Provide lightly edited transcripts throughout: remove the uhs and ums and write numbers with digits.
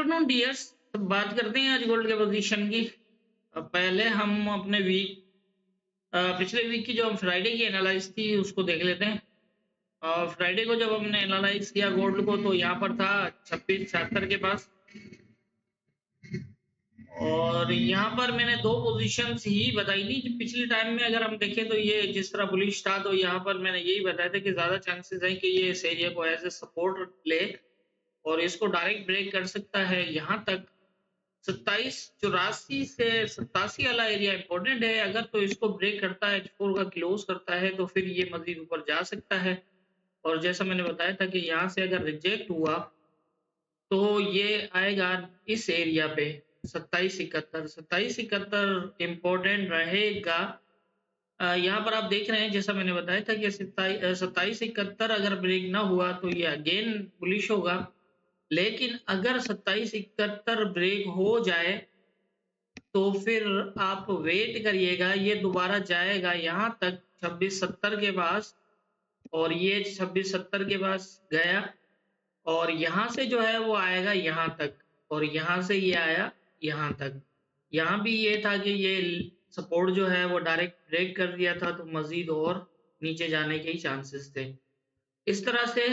Afternoon dears. बात करते हैं आज गोल्ड के पोजीशन की। पहले हम अपने पिछले वीक की जो हम फ्राइडे की एनालाइज थी उसको देख लेते हैं। फ्राइडे को जब हमने एनालाइज किया गोल्ड को तो यहाँ पर था 2676 के पास, और यहाँ पर मैंने दो पोजीशंस ही बताई थी कि पिछले टाइम में अगर हम देखें तो ये जिस तरह बुलिश था तो यहाँ पर मैंने यही बताया था कि ज्यादा चांसेस है कि ये इस एरिया को एज ए सपोर्ट ले और इसको डायरेक्ट ब्रेक कर सकता है। यहाँ तक 2784 से 87 वाला एरिया इंपॉर्टेंट है। अगर तो इसको ब्रेक करता है, H4 का क्लोज करता है तो फिर ये मजीद ऊपर जा सकता है। और जैसा मैंने बताया था कि यहाँ से अगर रिजेक्ट हुआ तो ये आएगा इस एरिया पे 2771 इम्पोर्टेंट रहेगा। यहाँ पर आप देख रहे हैं जैसा मैंने बताया था कि 2771 अगर ब्रेक ना हुआ तो ये अगेन बुलिश होगा, लेकिन अगर 2771 ब्रेक हो जाए तो फिर आप वेट करिएगा, ये दोबारा जाएगा यहाँ तक 2670 के पास, और ये 2670 के पास गया और यहाँ से जो है वो आएगा यहाँ तक, और यहाँ से ये आया यहाँ तक। यहाँ भी ये था कि ये सपोर्ट जो है वो डायरेक्ट ब्रेक कर दिया था तो मजीद और नीचे जाने के ही चांसेस थे। इस तरह से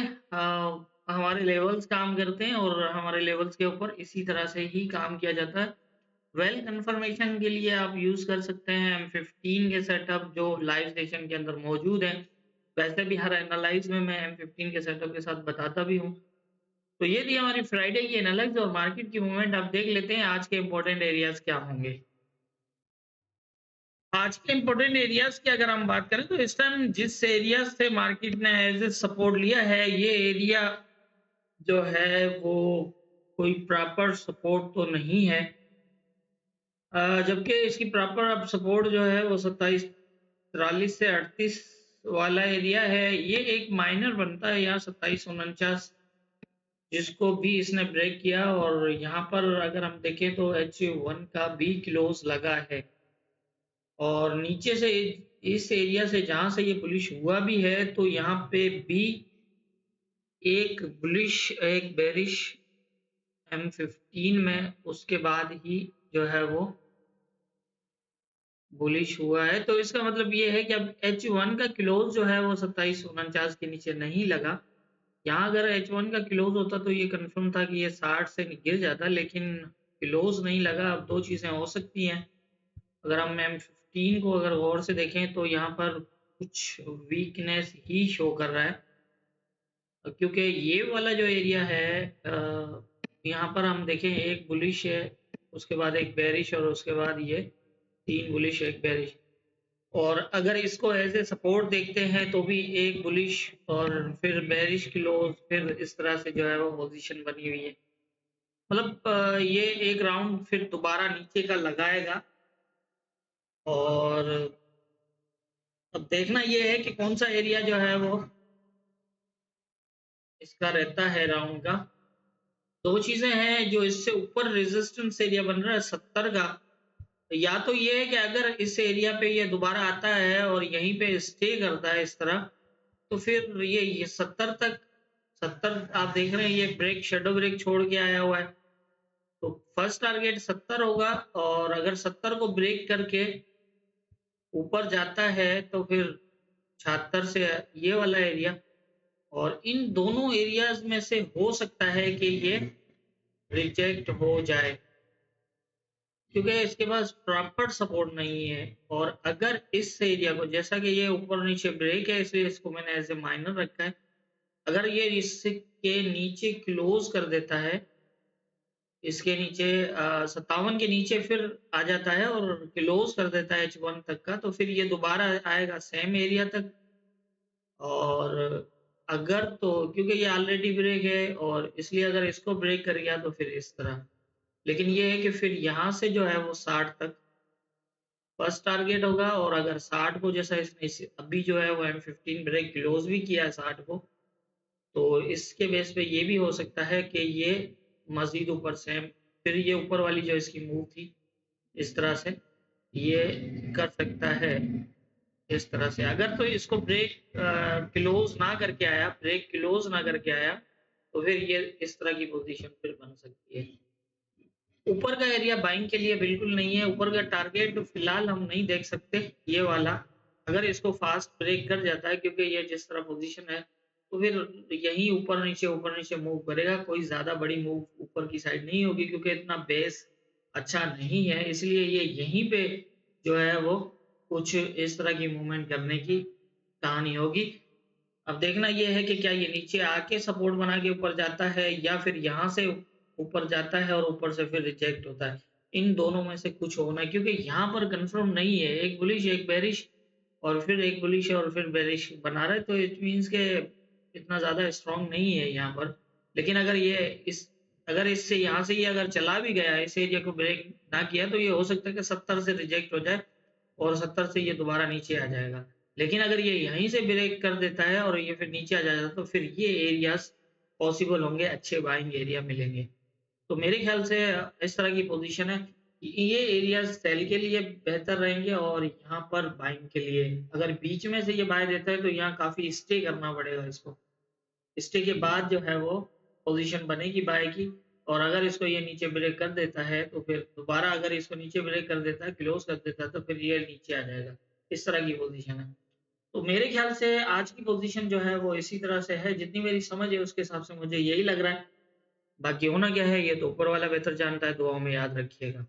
हमारे लेवल्स काम करते हैं और हमारे लेवल्स के ऊपर इसी तरह से ही काम किया जाता है। वेल कंफर्मेशन के लिए आप यूज कर सकते हैं M15 के सेटअप जो लाइव सेशन के अंदर मौजूद हैं। वैसे भी हर एनालाइज में मैं M15 के सेटअप के साथ बताता भी हूँ। तो ये थी हमारी फ्राइडे की एनालाइज और मार्केट की मूवमेंट। आप देख लेते हैं आज के इंपॉर्टेंट एरियाज क्या होंगे। आज के इंपॉर्टेंट एरियाज की अगर हम बात करें तो इस टाइम जिस एरिया से मार्केट ने एज ए सपोर्ट लिया है ये एरिया जो है वो कोई प्रॉपर सपोर्ट तो नहीं है, जबकि इसकी प्रॉपर अब सपोर्ट जो है वो 2743 से 38 वाला एरिया है। ये एक माइनर बनता है यहाँ 2749, जिसको भी इसने ब्रेक किया, और यहाँ पर अगर हम देखें तो H1 का भी क्लोज लगा है और नीचे से इस एरिया से जहां से ये बुलिश हुआ भी है तो यहाँ पे भी एक बुलिश एक बेरिश M15 में उसके बाद ही जो है वो बुलिश हुआ है। तो इसका मतलब ये है कि अब H1 का क्लोज जो है वो 2749 के नीचे नहीं लगा। यहाँ अगर H1 का क्लोज होता तो ये कंफर्म था कि ये 60 से गिर जाता, लेकिन क्लोज नहीं लगा। अब दो चीजें हो सकती हैं। अगर हम M15 को अगर गौर से देखें तो यहाँ पर कुछ वीकनेस ही शो कर रहा है, क्योंकि ये वाला जो एरिया है यहाँ पर हम देखें एक बुलिश है, उसके बाद एक बेरिश और उसके बाद ये तीन बुलिश एक बेरिश, और अगर इसको एज ए सपोर्ट देखते हैं तो भी एक बुलिश और फिर बेरिश क्लोज, फिर इस तरह से जो है वो पोजीशन बनी हुई है। मतलब ये एक राउंड फिर दोबारा नीचे का लगाएगा और अब देखना ये है कि कौन सा एरिया जो है वो इसका रहता है राउंड का। दो चीजें हैं जो इससे ऊपर रेजिस्टेंस एरिया बन रहा है 70 का। या तो ये है कि अगर इस एरिया पे ये दोबारा आता है और यहीं पे स्टे करता है इस तरह, तो फिर ये 70 तक 70 आप देख रहे हैं ये ब्रेक शेडो ब्रेक छोड़ के आया हुआ है, तो फर्स्ट टारगेट 70 होगा, और अगर 70 को ब्रेक करके ऊपर जाता है तो फिर 76 से ये वाला एरिया, और इन दोनों एरियाज में से हो सकता है कि ये रिजेक्ट हो जाए क्योंकि इसके पास प्रॉपर सपोर्ट नहीं है। और अगर इस एरिया को, जैसा कि ये ऊपर नीचे ब्रेक है इसलिए इसको मैंने एज ए माइनर रखा है, अगर ये इसके नीचे क्लोज कर देता है, इसके नीचे 57 के नीचे फिर आ जाता है और क्लोज कर देता है H1 तक का, तो फिर ये दोबारा आएगा सेम एरिया तक। और अगर तो क्योंकि ये ऑलरेडी ब्रेक है और इसलिए अगर इसको ब्रेक कर गया तो फिर इस तरह, लेकिन ये है कि फिर यहाँ से जो है वो 60 तक फर्स्ट टारगेट होगा, और अगर 60 को जैसा इसने अभी जो है वो M15 ब्रेक क्लोज भी किया है 60 को, तो इसके बेस पे ये भी हो सकता है कि ये मजीद ऊपर से फिर ये ऊपर वाली जो इसकी मूव थी इस तरह से ये कर सकता है। इस तरह से अगर तो इसको ब्रेक क्लोज ना करके आया, ब्रेक क्लोज ना करके आया, तो फिर ये इस तरह की पोजीशन फिर बन सकती है। ऊपर का एरिया बाइंग के लिए बिल्कुल नहीं है। ऊपर का टारगेट फिलहाल हम नहीं देख सकते ये वाला। अगर इसको फास्ट ब्रेक कर जाता है, क्योंकि ये जिस तरह पोजीशन है, तो फिर यही ऊपर नीचे मूव करेगा। कोई ज्यादा बड़ी मूव ऊपर की साइड नहीं होगी, क्योंकि इतना बेस अच्छा नहीं है, इसलिए ये यहीं पे जो है वो कुछ इस तरह की मूवमेंट करने की कहानी होगी। अब देखना ये है कि क्या ये नीचे आके सपोर्ट बना के ऊपर जाता है, या फिर यहाँ से ऊपर जाता है और ऊपर से फिर रिजेक्ट होता है। इन दोनों में से कुछ होना है, क्योंकि यहाँ पर कंफर्म नहीं है, एक बुलिश एक बेरिश, और फिर एक बुलिश और फिर बेरिश बना रहा है, तो इट मीन्स के इतना ज्यादा स्ट्रांग नहीं है यहाँ पर। लेकिन अगर इससे यहाँ से ये अगर चला भी गया, इस एरिया को ब्रेक ना किया, तो ये हो सकता है कि 70 से रिजेक्ट हो जाए और 70 से ये दोबारा नीचे आ जाएगा। लेकिन अगर ये यहीं से ब्रेक कर देता है और ये फिर नीचे आ जाएगा, तो फिर ये एरियाज पॉसिबल होंगे, अच्छे बाइंग एरिया मिलेंगे। तो मेरे ख्याल से इस तरह की पोजीशन है कि ये एरियाज सेल के लिए बेहतर रहेंगे, और यहाँ पर बाइंग के लिए अगर बीच में से ये बाय देता है, तो यहाँ काफी स्टे करना पड़ेगा इसको। स्टे के बाद जो है वो पोजीशन बनेगी बाय की। और अगर इसको ये नीचे ब्रेक कर देता है, तो फिर दोबारा अगर इसको नीचे ब्रेक कर देता है, क्लोज कर देता है, तो फिर ये नीचे आ जाएगा। इस तरह की पोजीशन है। तो मेरे ख्याल से आज की पोजीशन जो है वो इसी तरह से है, जितनी मेरी समझ है उसके हिसाब से मुझे यही लग रहा है। बाकी होना क्या है ये तो ऊपर वाला बेहतर जानता है। दुआओं में याद रखिएगा।